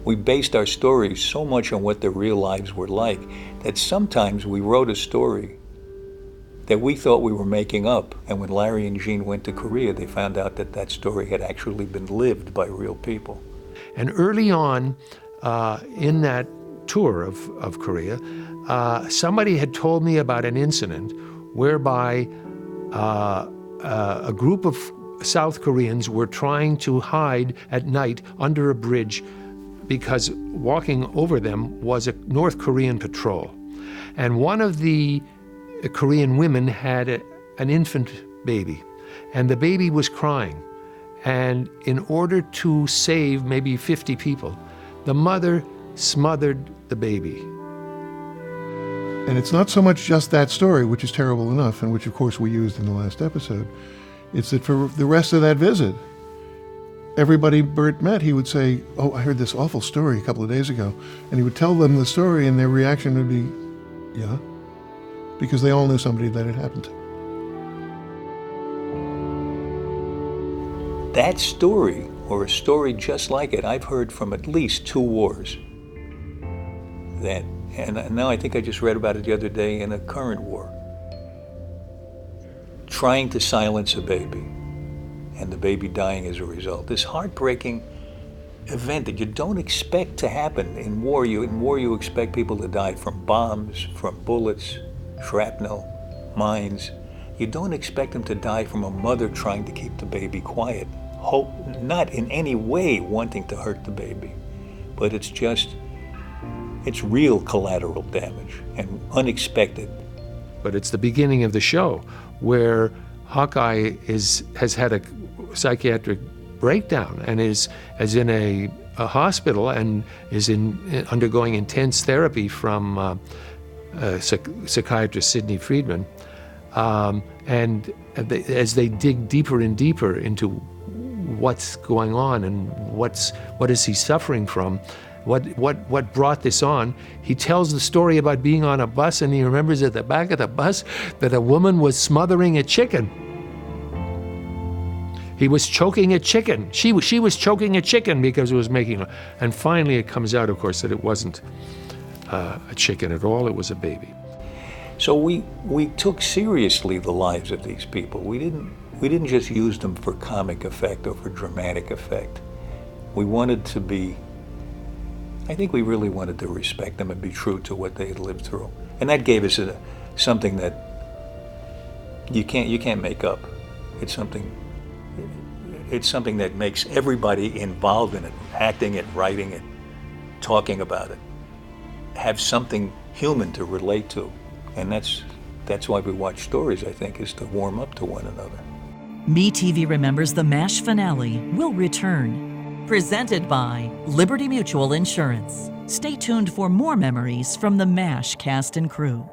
We based our stories so much on what their real lives were like that sometimes we wrote a story that we thought we were making up. And when Larry and Jean went to Korea, they found out that that story had actually been lived by real people. And early on in that tour of Korea, somebody had told me about an incident whereby a group of South Koreans were trying to hide at night under a bridge because walking over them was a North Korean patrol. And one of the Korean women had an infant baby, and the baby was crying. And in order to save maybe 50 people, the mother smothered the baby. And it's not so much just that story, which is terrible enough, and which of course we used in the last episode. It's that for the rest of that visit, everybody Bert met, he would say, "Oh, I heard this awful story a couple of days ago." And he would tell them the story, and their reaction would be, "Yeah," because they all knew somebody that it happened to. That story, or a story just like it, I've heard from at least 2 wars. And now I think I just read about it the other day in a current war. Trying to silence a baby, and the baby dying as a result. This heartbreaking event that you don't expect to happen in war. In war you expect people to die from bombs, from bullets, shrapnel, mines. You don't expect them to die from a mother trying to keep the baby quiet, not in any way wanting to hurt the baby, but it's real collateral damage and unexpected. But it's the beginning of the show where Hawkeye has had a psychiatric breakdown and is in a hospital and is undergoing intense therapy from psychiatrist Sidney Friedman. And as they dig deeper and deeper into what's going on and what is he suffering from, what brought this on, he tells the story about being on a bus, and he remembers at the back of the bus that a woman was smothering a chicken. He was choking a chicken. She was choking a chicken because it was making. And finally it comes out, of course, that it wasn't a chicken at all, it was a baby. So we took seriously the lives of these people. We didn't just use them for comic effect or for dramatic effect. We wanted to be, I think we really wanted to respect them and be true to what they had lived through. And that gave us something that you can't make up. It's something that makes everybody involved in it, acting it, writing it, talking about it, have something human to relate to. And that's why we watch stories, I think, is to warm up to one another. MeTV Remembers the MASH finale will return. Presented by Liberty Mutual Insurance. Stay tuned for more memories from the MASH cast and crew.